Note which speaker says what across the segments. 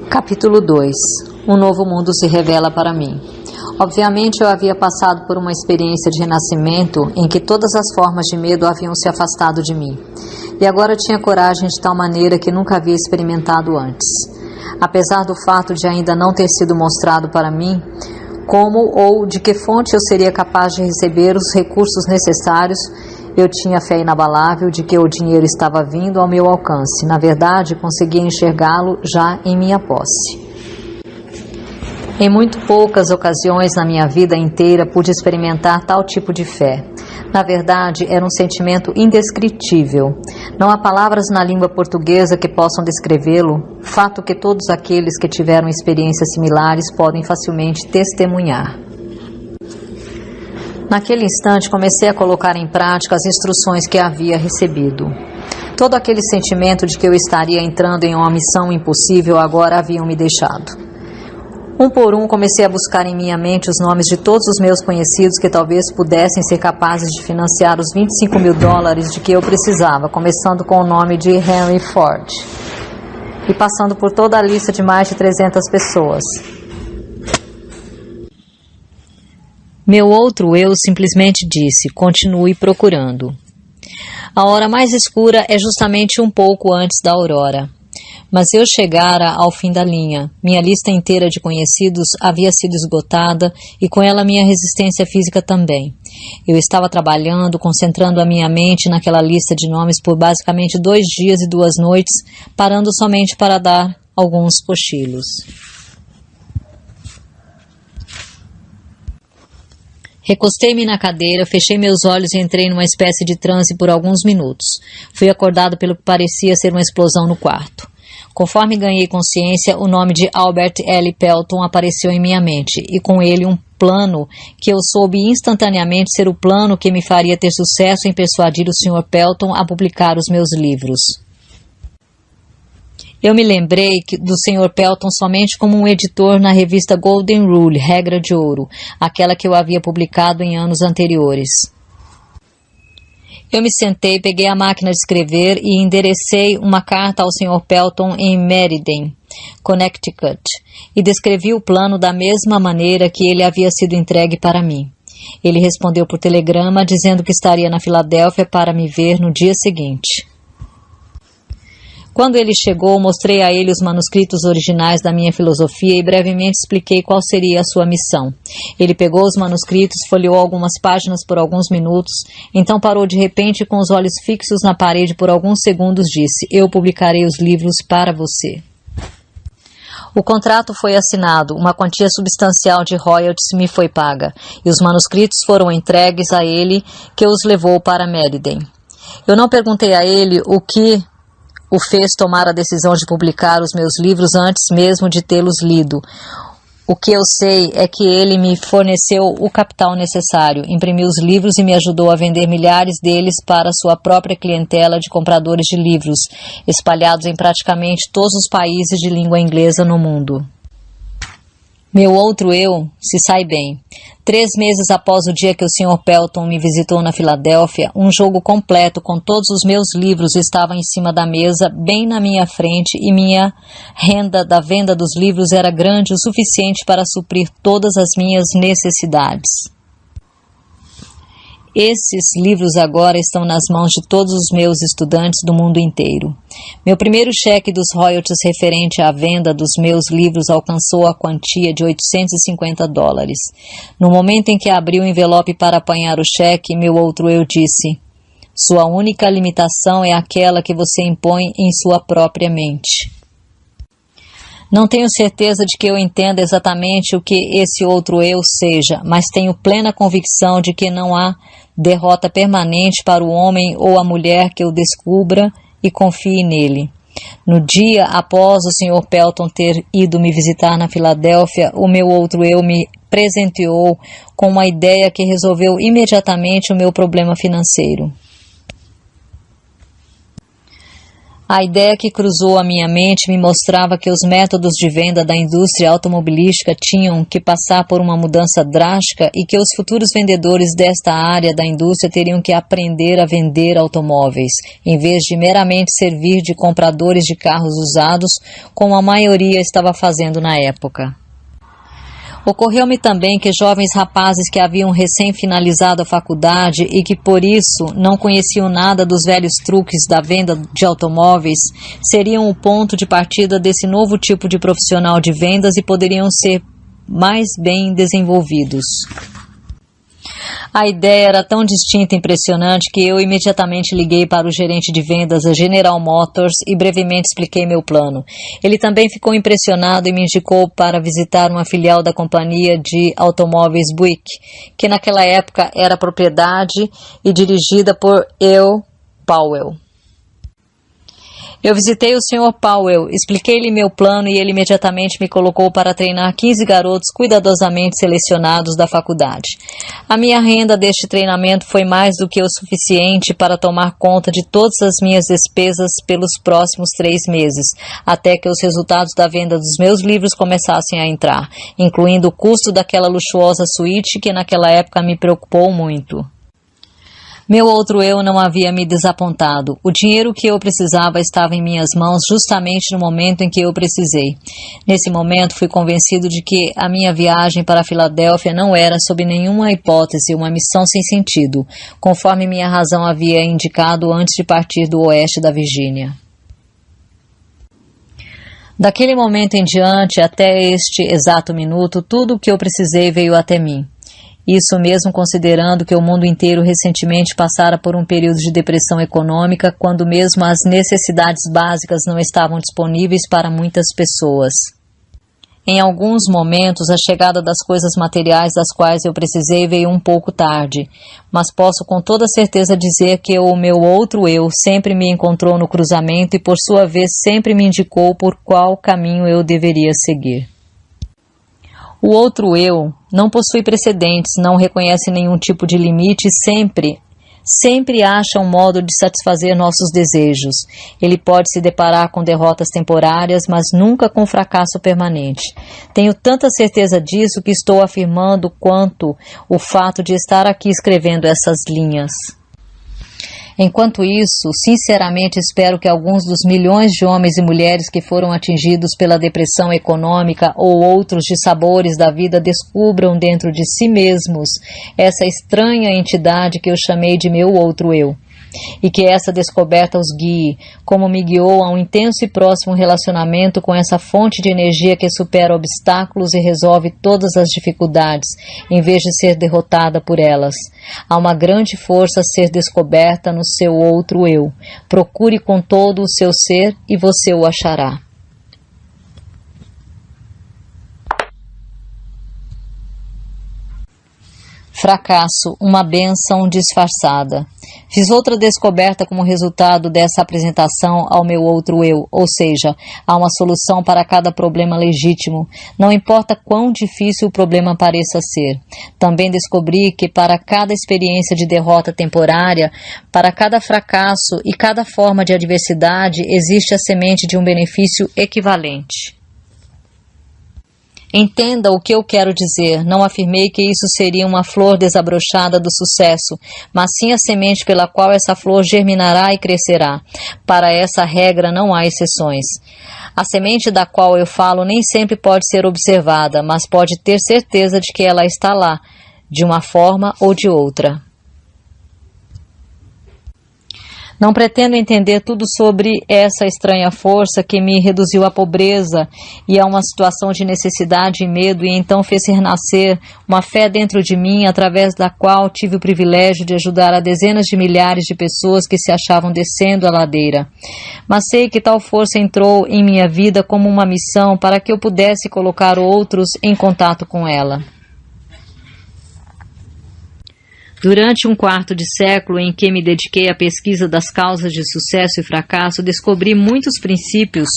Speaker 1: Capítulo 2. Um novo mundo se revela para mim. Obviamente eu havia passado por uma experiência de renascimento em que todas as formas de medo haviam se afastado de mim. E agora tinha coragem de tal maneira que nunca havia experimentado antes. Apesar do fato de ainda não ter sido mostrado para mim como ou de que fonte eu seria capaz de receber os recursos necessários, eu tinha fé inabalável de que o dinheiro estava vindo ao meu alcance. Na verdade, conseguia enxergá-lo já em minha posse. Em muito poucas ocasiões na minha vida inteira pude experimentar tal tipo de fé. Na verdade, era um sentimento indescritível. Não há palavras na língua portuguesa que possam descrevê-lo, fato que todos aqueles que tiveram experiências similares podem facilmente testemunhar. Naquele instante, comecei a colocar em prática as instruções que havia recebido. Todo aquele sentimento de que eu estaria entrando em uma missão impossível agora haviam me deixado. Um por um, comecei a buscar em minha mente os nomes de todos os meus conhecidos que talvez pudessem ser capazes de financiar os $25 mil de que eu precisava, começando com o nome de Henry Ford e passando por toda a lista de mais de 300 pessoas. Meu outro eu simplesmente disse: continue procurando. A hora mais escura é justamente um pouco antes da aurora. Mas eu chegara ao fim da linha. Minha lista inteira de conhecidos havia sido esgotada e com ela minha resistência física também. Eu estava trabalhando, concentrando a minha mente naquela lista de nomes por basicamente 2 dias e 2 noites, parando somente para dar alguns cochilos. Recostei-me na cadeira, fechei meus olhos e entrei numa espécie de transe por alguns minutos. Fui acordado pelo que parecia ser uma explosão no quarto. Conforme ganhei consciência, o nome de Albert L. Pelton apareceu em minha mente, e com ele um plano que eu soube instantaneamente ser o plano que me faria ter sucesso em persuadir o Sr. Pelton a publicar os meus livros. Eu me lembrei do Sr. Pelton somente como um editor na revista Golden Rule, Regra de Ouro, aquela que eu havia publicado em anos anteriores. Eu me sentei, peguei a máquina de escrever e enderecei uma carta ao Sr. Pelton em Meriden, Connecticut, e descrevi o plano da mesma maneira que ele havia sido entregue para mim. Ele respondeu por telegrama dizendo que estaria na Filadélfia para me ver no dia seguinte. Quando ele chegou, mostrei a ele os manuscritos originais da minha filosofia e brevemente expliquei qual seria a sua missão. Ele pegou os manuscritos, folheou algumas páginas por alguns minutos, então parou de repente e com os olhos fixos na parede por alguns segundos disse: "Eu publicarei os livros para você." O contrato foi assinado, uma quantia substancial de royalties me foi paga, e os manuscritos foram entregues a ele, que os levou para Meriden. Eu não perguntei a ele o que o fez tomar a decisão de publicar os meus livros antes mesmo de tê-los lido. O que eu sei é que ele me forneceu o capital necessário, imprimiu os livros e me ajudou a vender milhares deles para sua própria clientela de compradores de livros, espalhados em praticamente todos os países de língua inglesa no mundo. Meu outro eu se sai bem. 3 meses após o dia que o Sr. Pelton me visitou na Filadélfia, um jogo completo com todos os meus livros estava em cima da mesa, bem na minha frente, e minha renda da venda dos livros era grande o suficiente para suprir todas as minhas necessidades. Esses livros agora estão nas mãos de todos os meus estudantes do mundo inteiro. Meu primeiro cheque dos royalties referente à venda dos meus livros alcançou a quantia de $850. No momento em que abri o envelope para apanhar o cheque, meu outro eu disse: "Sua única limitação é aquela que você impõe em sua própria mente." Não tenho certeza de que eu entenda exatamente o que esse outro eu seja, mas tenho plena convicção de que não há derrota permanente para o homem ou a mulher que eu descubra e confie nele. No dia após o Sr. Pelton ter ido me visitar na Filadélfia, o meu outro eu me presenteou com uma ideia que resolveu imediatamente o meu problema financeiro. A ideia que cruzou a minha mente me mostrava que os métodos de venda da indústria automobilística tinham que passar por uma mudança drástica e que os futuros vendedores desta área da indústria teriam que aprender a vender automóveis, em vez de meramente servir de compradores de carros usados, como a maioria estava fazendo na época. Ocorreu-me também que jovens rapazes que haviam recém-finalizado a faculdade e que, por isso, não conheciam nada dos velhos truques da venda de automóveis, seriam o ponto de partida desse novo tipo de profissional de vendas e poderiam ser mais bem desenvolvidos. A ideia era tão distinta e impressionante que eu imediatamente liguei para o gerente de vendas da General Motors e brevemente expliquei meu plano. Ele também ficou impressionado e me indicou para visitar uma filial da companhia de automóveis Buick, que naquela época era propriedade e dirigida por Earl Powell. Eu visitei o Sr. Powell, expliquei-lhe meu plano e ele imediatamente me colocou para treinar 15 garotos cuidadosamente selecionados da faculdade. A minha renda deste treinamento foi mais do que o suficiente para tomar conta de todas as minhas despesas pelos próximos 3 meses, até que os resultados da venda dos meus livros começassem a entrar, incluindo o custo daquela luxuosa suíte que naquela época me preocupou muito. Meu outro eu não havia me desapontado. O dinheiro que eu precisava estava em minhas mãos justamente no momento em que eu precisei. Nesse momento, fui convencido de que a minha viagem para a Filadélfia não era, sob nenhuma hipótese, uma missão sem sentido, conforme minha razão havia indicado antes de partir do oeste da Virgínia. Daquele momento em diante, até este exato minuto, tudo o que eu precisei veio até mim. Isso mesmo considerando que o mundo inteiro recentemente passara por um período de depressão econômica, quando mesmo as necessidades básicas não estavam disponíveis para muitas pessoas. Em alguns momentos, a chegada das coisas materiais das quais eu precisei veio um pouco tarde, mas posso com toda certeza dizer que o meu outro eu sempre me encontrou no cruzamento e, por sua vez, sempre me indicou por qual caminho eu deveria seguir. O outro eu não possui precedentes, não reconhece nenhum tipo de limite e sempre acha um modo de satisfazer nossos desejos. Ele pode se deparar com derrotas temporárias, mas nunca com fracasso permanente. Tenho tanta certeza disso que estou afirmando quanto o fato de estar aqui escrevendo essas linhas. Enquanto isso, sinceramente espero que alguns dos milhões de homens e mulheres que foram atingidos pela depressão econômica ou outros dissabores da vida descubram dentro de si mesmos essa estranha entidade que eu chamei de meu outro eu. E que essa descoberta os guie, como me guiou a um intenso e próximo relacionamento com essa fonte de energia que supera obstáculos e resolve todas as dificuldades, em vez de ser derrotada por elas. Há uma grande força a ser descoberta no seu outro eu. Procure com todo o seu ser e você o achará. Fracasso, uma bênção disfarçada. Fiz outra descoberta como resultado dessa apresentação ao meu outro eu, ou seja, há uma solução para cada problema legítimo, não importa quão difícil o problema pareça ser. Também descobri que para cada experiência de derrota temporária, para cada fracasso e cada forma de adversidade, existe a semente de um benefício equivalente. Entenda o que eu quero dizer. Não afirmei que isso seria uma flor desabrochada do sucesso, mas sim a semente pela qual essa flor germinará e crescerá. Para essa regra não há exceções. A semente da qual eu falo nem sempre pode ser observada, mas pode ter certeza de que ela está lá, de uma forma ou de outra. Não pretendo entender tudo sobre essa estranha força que me reduziu à pobreza e a uma situação de necessidade e medo e então fez renascer uma fé dentro de mim através da qual tive o privilégio de ajudar a dezenas de milhares de pessoas que se achavam descendo a ladeira. Mas sei que tal força entrou em minha vida como uma missão para que eu pudesse colocar outros em contato com ela. Durante um quarto de século em que me dediquei à pesquisa das causas de sucesso e fracasso, descobri muitos princípios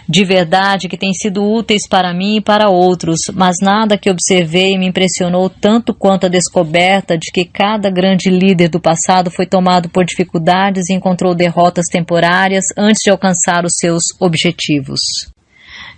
Speaker 1: de verdade que têm sido úteis para mim e para outros, mas nada que observei me impressionou tanto quanto a descoberta de que cada grande líder do passado foi tomado por dificuldades e encontrou derrotas temporárias antes de alcançar os seus objetivos.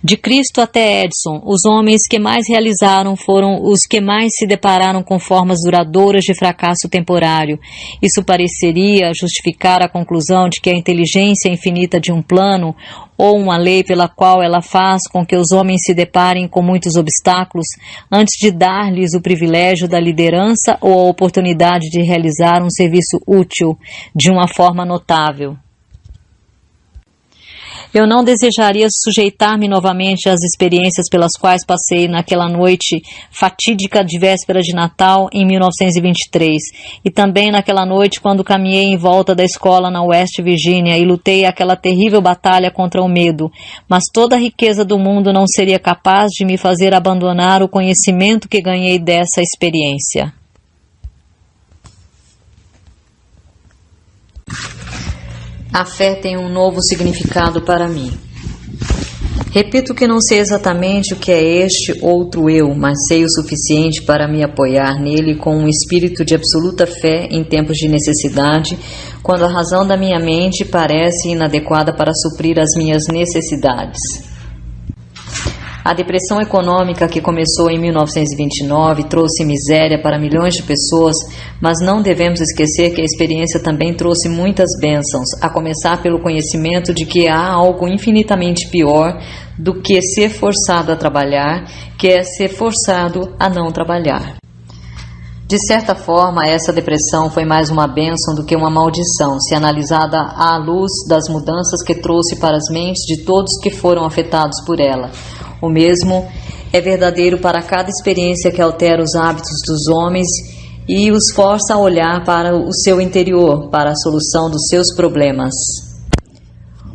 Speaker 1: De Cristo até Edison, os homens que mais realizaram foram os que mais se depararam com formas duradouras de fracasso temporário. Isso pareceria justificar a conclusão de que a inteligência infinita de um plano ou uma lei pela qual ela faz com que os homens se deparem com muitos obstáculos antes de dar-lhes o privilégio da liderança ou a oportunidade de realizar um serviço útil de uma forma notável. Eu não desejaria sujeitar-me novamente às experiências pelas quais passei naquela noite fatídica de véspera de Natal em 1923 e também naquela noite quando caminhei em volta da escola na West Virginia e lutei aquela terrível batalha contra o medo, mas toda a riqueza do mundo não seria capaz de me fazer abandonar o conhecimento que ganhei dessa experiência. A fé tem um novo significado para mim. Repito que não sei exatamente o que é este outro eu, mas sei o suficiente para me apoiar nele com um espírito de absoluta fé em tempos de necessidade, quando a razão da minha mente parece inadequada para suprir as minhas necessidades. A depressão econômica que começou em 1929 trouxe miséria para milhões de pessoas, mas não devemos esquecer que a experiência também trouxe muitas bênçãos, a começar pelo conhecimento de que há algo infinitamente pior do que ser forçado a trabalhar, que é ser forçado a não trabalhar. De certa forma, essa depressão foi mais uma bênção do que uma maldição, se analisada à luz das mudanças que trouxe para as mentes de todos que foram afetados por ela. O mesmo é verdadeiro para cada experiência que altera os hábitos dos homens e os força a olhar para o seu interior, para a solução dos seus problemas.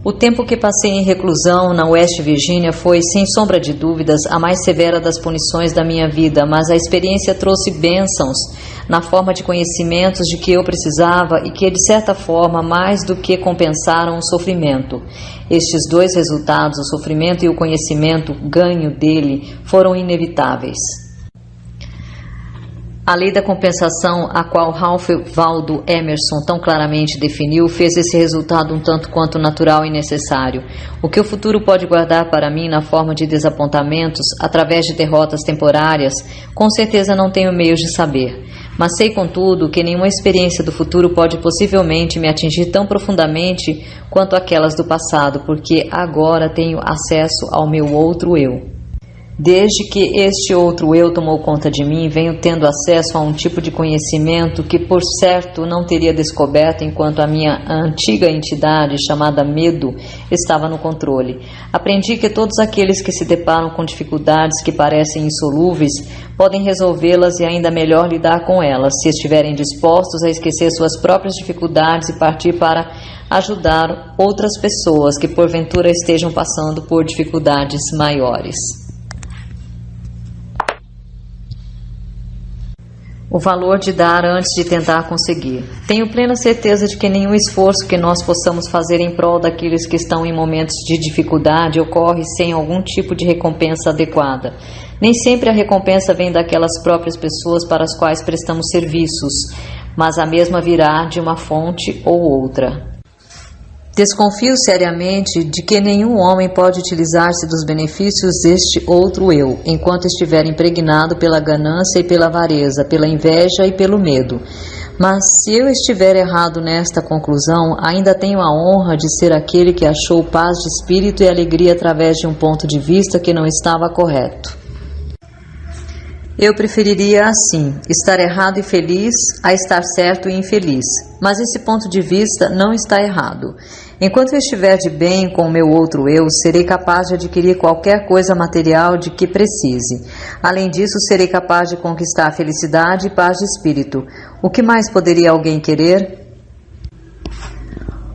Speaker 1: O tempo que passei em reclusão na West Virginia foi, sem sombra de dúvidas, a mais severa das punições da minha vida, mas a experiência trouxe bênçãos na forma de conhecimentos de que eu precisava e que, de certa forma, mais do que compensaram o sofrimento. Estes dois resultados, o sofrimento e o conhecimento ganho dele, foram inevitáveis. A lei da compensação, a qual Ralph Waldo Emerson tão claramente definiu, fez esse resultado um tanto quanto natural e necessário. O que o futuro pode guardar para mim na forma de desapontamentos, através de derrotas temporárias, com certeza não tenho meios de saber. Mas sei, contudo, que nenhuma experiência do futuro pode possivelmente me atingir tão profundamente quanto aquelas do passado, porque agora tenho acesso ao meu outro eu. Desde que este outro eu tomou conta de mim, venho tendo acesso a um tipo de conhecimento que, por certo, não teria descoberto enquanto a minha antiga entidade, chamada medo, estava no controle. Aprendi que todos aqueles que se deparam com dificuldades que parecem insolúveis podem resolvê-las e ainda melhor lidar com elas, se estiverem dispostos a esquecer suas próprias dificuldades e partir para ajudar outras pessoas que porventura estejam passando por dificuldades maiores. O valor de dar antes de tentar conseguir. Tenho plena certeza de que nenhum esforço que nós possamos fazer em prol daqueles que estão em momentos de dificuldade ocorre sem algum tipo de recompensa adequada. Nem sempre a recompensa vem daquelas próprias pessoas para as quais prestamos serviços, mas a mesma virá de uma fonte ou outra. Desconfio seriamente de que nenhum homem pode utilizar-se dos benefícios deste outro eu, enquanto estiver impregnado pela ganância e pela avareza, pela inveja e pelo medo. Mas se eu estiver errado nesta conclusão, ainda tenho a honra de ser aquele que achou paz de espírito e alegria através de um ponto de vista que não estava correto. Eu preferiria assim, estar errado e feliz, a estar certo e infeliz. Mas esse ponto de vista não está errado. Enquanto eu estiver de bem com o meu outro eu, serei capaz de adquirir qualquer coisa material de que precise. Além disso, serei capaz de conquistar felicidade e paz de espírito. O que mais poderia alguém querer?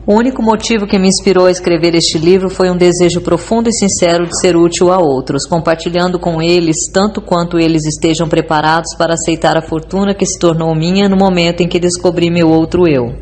Speaker 1: O único motivo que me inspirou a escrever este livro foi um desejo profundo e sincero de ser útil a outros, compartilhando com eles tanto quanto eles estejam preparados para aceitar a fortuna que se tornou minha no momento em que descobri meu outro eu.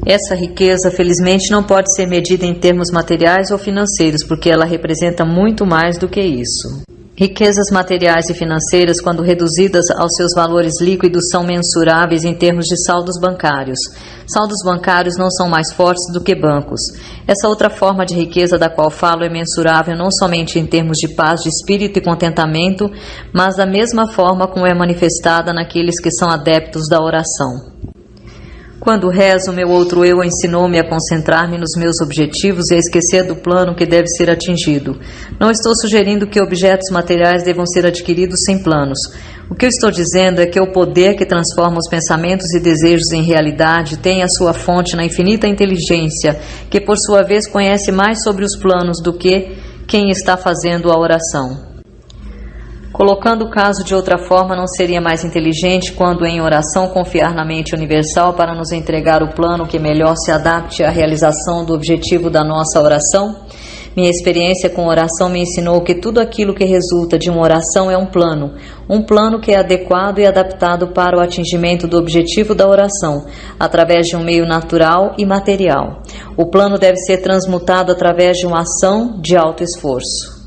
Speaker 1: Essa riqueza, felizmente, não pode ser medida em termos materiais ou financeiros, porque ela representa muito mais do que isso. Riquezas materiais e financeiras, quando reduzidas aos seus valores líquidos, são mensuráveis em termos de saldos bancários. Saldos bancários não são mais fortes do que bancos. Essa outra forma de riqueza da qual falo é mensurável não somente em termos de paz de espírito e contentamento, mas da mesma forma como é manifestada naqueles que são adeptos da oração. Quando rezo, meu outro eu ensinou-me a concentrar-me nos meus objetivos e a esquecer do plano que deve ser atingido. Não estou sugerindo que objetos materiais devam ser adquiridos sem planos. O que eu estou dizendo é que o poder que transforma os pensamentos e desejos em realidade tem a sua fonte na infinita inteligência, que por sua vez conhece mais sobre os planos do que quem está fazendo a oração. Colocando o caso de outra forma, não seria mais inteligente quando em oração confiar na mente universal para nos entregar o plano que melhor se adapte à realização do objetivo da nossa oração? Minha experiência com oração me ensinou que tudo aquilo que resulta de uma oração é um plano que é adequado e adaptado para o atingimento do objetivo da oração, através de um meio natural e material. O plano deve ser transmutado através de uma ação de alto esforço.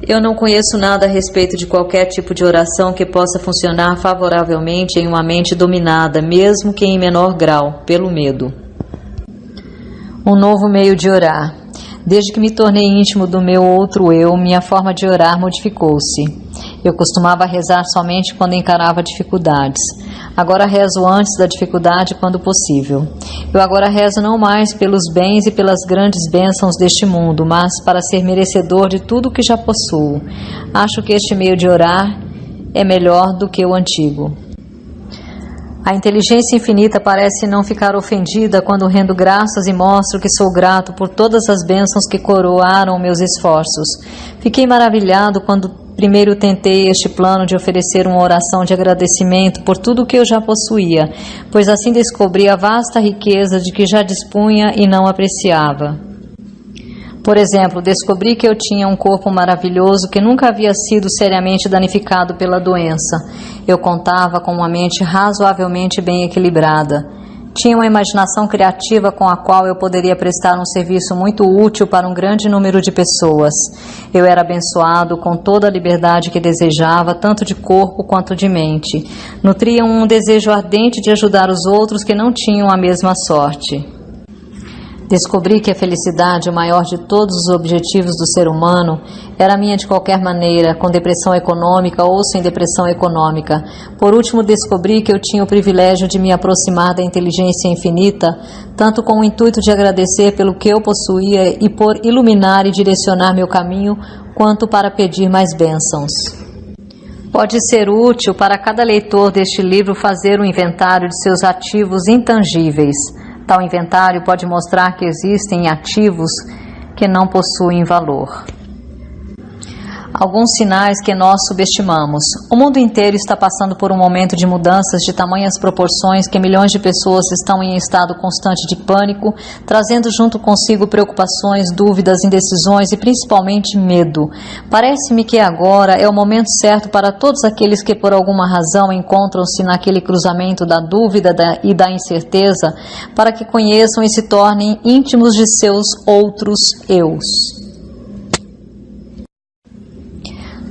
Speaker 1: Eu não conheço nada a respeito de qualquer tipo de oração que possa funcionar favoravelmente em uma mente dominada, mesmo que em menor grau, pelo medo. Um novo meio de orar. Desde que me tornei íntimo do meu outro eu, minha forma de orar modificou-se. Eu costumava rezar somente quando encarava dificuldades. Agora rezo antes da dificuldade quando possível. Eu agora rezo não mais pelos bens e pelas grandes bênçãos deste mundo, mas para ser merecedor de tudo o que já possuo. Acho que este meio de orar é melhor do que o antigo. A inteligência infinita parece não ficar ofendida quando rendo graças e mostro que sou grato por todas as bênçãos que coroaram meus esforços. Fiquei maravilhado quando primeiro tentei este plano de oferecer uma oração de agradecimento por tudo o que eu já possuía, pois assim descobri a vasta riqueza de que já dispunha e não apreciava. Por exemplo, descobri que eu tinha um corpo maravilhoso que nunca havia sido seriamente danificado pela doença. Eu contava com uma mente razoavelmente bem equilibrada. Tinha uma imaginação criativa com a qual eu poderia prestar um serviço muito útil para um grande número de pessoas. Eu era abençoado com toda a liberdade que desejava, tanto de corpo quanto de mente. Nutria um desejo ardente de ajudar os outros que não tinham a mesma sorte. Descobri que a felicidade, o maior de todos os objetivos do ser humano, era minha de qualquer maneira, com depressão econômica ou sem depressão econômica. Por último, descobri que eu tinha o privilégio de me aproximar da inteligência infinita, tanto com o intuito de agradecer pelo que eu possuía e por iluminar e direcionar meu caminho, quanto para pedir mais bênçãos. Pode ser útil para cada leitor deste livro fazer um inventário de seus ativos intangíveis. Tal inventário pode mostrar que existem ativos que não possuem valor. Alguns sinais que nós subestimamos. O mundo inteiro está passando por um momento de mudanças de tamanhas proporções que milhões de pessoas estão em estado constante de pânico, trazendo junto consigo preocupações, dúvidas, indecisões e principalmente medo. Parece-me que agora é o momento certo para todos aqueles que por alguma razão encontram-se naquele cruzamento da dúvida e da incerteza, para que conheçam e se tornem íntimos de seus outros eus.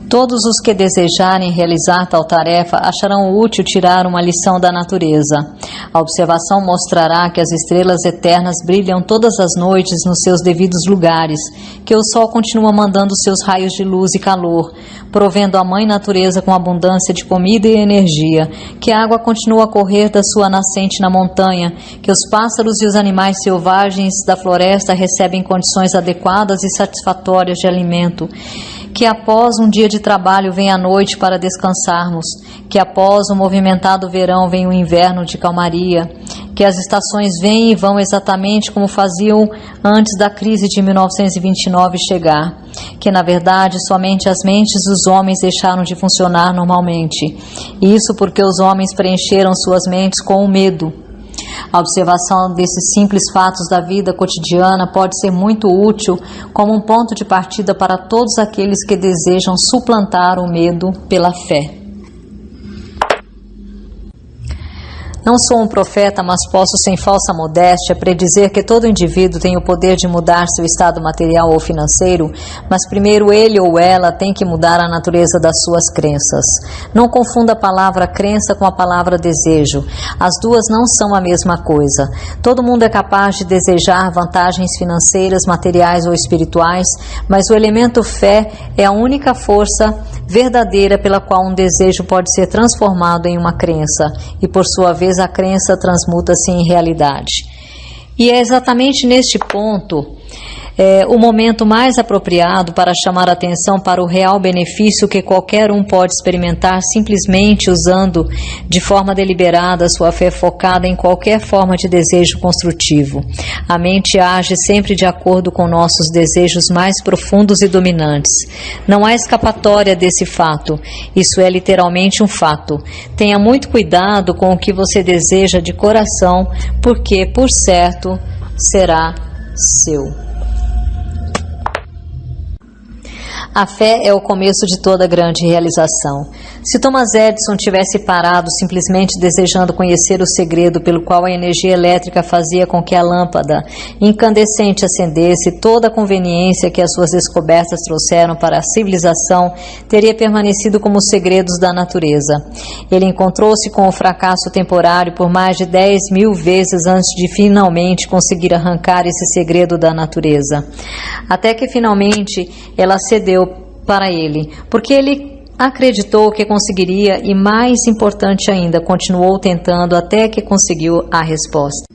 Speaker 1: Todos os que desejarem realizar tal tarefa acharão útil tirar uma lição da natureza. A observação mostrará que as estrelas eternas brilham todas as noites nos seus devidos lugares, que o sol continua mandando seus raios de luz e calor, provendo a mãe natureza com abundância de comida e energia, que a água continua a correr da sua nascente na montanha, que os pássaros e os animais selvagens da floresta recebem condições adequadas e satisfatórias de alimento, que após um dia de trabalho vem a noite para descansarmos, que após o movimentado verão vem o inverno de calmaria, que as estações vêm e vão exatamente como faziam antes da crise de 1929 chegar, que na verdade somente as mentes dos homens deixaram de funcionar normalmente, isso porque os homens preencheram suas mentes com o medo. A observação desses simples fatos da vida cotidiana pode ser muito útil como um ponto de partida para todos aqueles que desejam suplantar o medo pela fé. Não sou um profeta, mas posso, sem falsa modéstia, predizer que todo indivíduo tem o poder de mudar seu estado material ou financeiro, mas primeiro ele ou ela tem que mudar a natureza das suas crenças. Não confunda a palavra crença com a palavra desejo. As duas não são a mesma coisa. Todo mundo é capaz de desejar vantagens financeiras, materiais ou espirituais, mas o elemento fé é a única força verdadeira pela qual um desejo pode ser transformado em uma crença e, por sua vez, a crença transmuta-se em realidade. E é exatamente neste ponto o momento mais apropriado para chamar a atenção para o real benefício que qualquer um pode experimentar simplesmente usando de forma deliberada sua fé focada em qualquer forma de desejo construtivo. A mente age sempre de acordo com nossos desejos mais profundos e dominantes. Não há escapatória desse fato. Isso é literalmente um fato. Tenha muito cuidado com o que você deseja de coração, porque, por certo, será seu. A fé é o começo de toda grande realização. Se Thomas Edison tivesse parado simplesmente desejando conhecer o segredo pelo qual a energia elétrica fazia com que a lâmpada incandescente acendesse, toda a conveniência que as suas descobertas trouxeram para a civilização teria permanecido como segredos da natureza. Ele encontrou-se com o fracasso temporário por mais de 10.000 vezes antes de finalmente conseguir arrancar esse segredo da natureza. Até que finalmente ela cedeu para ele, porque ele acreditou que conseguiria e, mais importante ainda, continuou tentando até que conseguiu a resposta.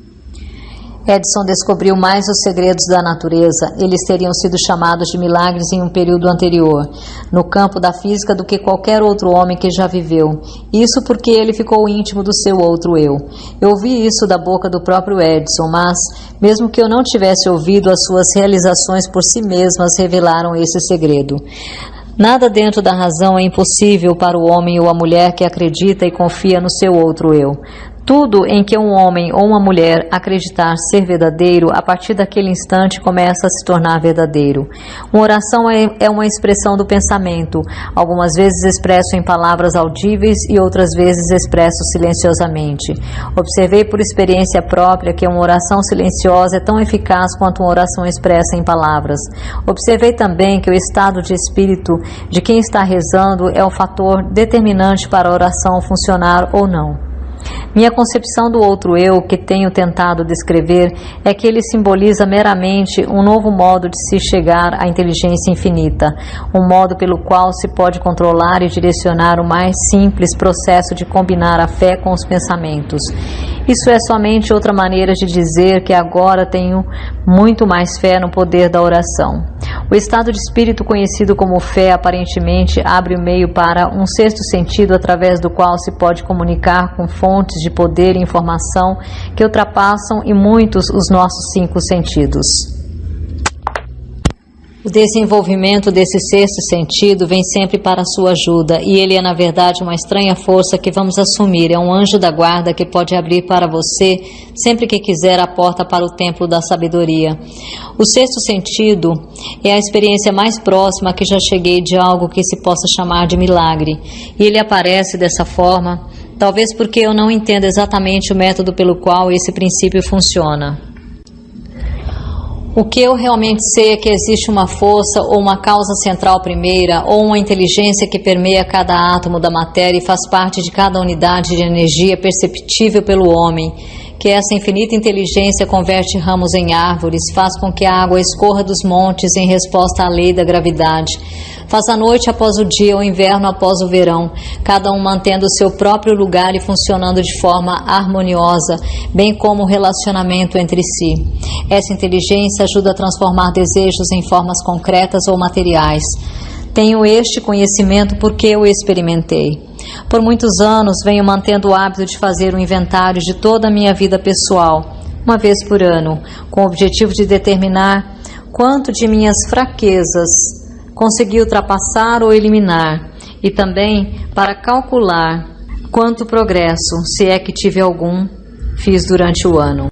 Speaker 1: Edison descobriu mais os segredos da natureza. Eles teriam sido chamados de milagres em um período anterior, no campo da física, do que qualquer outro homem que já viveu. Isso porque ele ficou íntimo do seu outro eu. Eu ouvi isso da boca do próprio Edison, mas, mesmo que eu não tivesse ouvido, as suas realizações por si mesmas revelaram esse segredo. Nada dentro da razão é impossível para o homem ou a mulher que acredita e confia no seu outro eu. Tudo em que um homem ou uma mulher acreditar ser verdadeiro, a partir daquele instante começa a se tornar verdadeiro. Uma oração é uma expressão do pensamento, algumas vezes expresso em palavras audíveis e outras vezes expresso silenciosamente. Observei por experiência própria que uma oração silenciosa é tão eficaz quanto uma oração expressa em palavras. Observei também que o estado de espírito de quem está rezando é o fator determinante para a oração funcionar ou não. Minha concepção do outro eu, que tenho tentado descrever, é que ele simboliza meramente um novo modo de se chegar à inteligência infinita, um modo pelo qual se pode controlar e direcionar o mais simples processo de combinar a fé com os pensamentos. Isso é somente outra maneira de dizer que agora tenho muito mais fé no poder da oração. O estado de espírito conhecido como fé aparentemente abre o meio para um sexto sentido através do qual se pode comunicar com fontes de poder e informação que ultrapassam em muitos os nossos 5 sentidos. O desenvolvimento desse sexto sentido vem sempre para a sua ajuda, e ele é, na verdade, uma estranha força que vamos assumir. É um anjo da guarda que pode abrir para você, sempre que quiser, a porta para o templo da sabedoria. O sexto sentido é a experiência mais próxima que já cheguei de algo que se possa chamar de milagre, e ele aparece dessa forma, talvez porque eu não entendo exatamente o método pelo qual esse princípio funciona. O que eu realmente sei é que existe uma força ou uma causa central primeira, ou uma inteligência que permeia cada átomo da matéria e faz parte de cada unidade de energia perceptível pelo homem, que essa infinita inteligência converte ramos em árvores, faz com que a água escorra dos montes em resposta à lei da gravidade, faz a noite após o dia, o inverno após o verão, cada um mantendo o seu próprio lugar e funcionando de forma harmoniosa, bem como o relacionamento entre si. Essa inteligência ajuda a transformar desejos em formas concretas ou materiais. Tenho este conhecimento porque eu experimentei. Por muitos anos venho mantendo o hábito de fazer um inventário de toda a minha vida pessoal, uma vez por ano, com o objetivo de determinar quanto de minhas fraquezas consegui ultrapassar ou eliminar, e também para calcular quanto progresso, se é que tive algum, fiz durante o ano.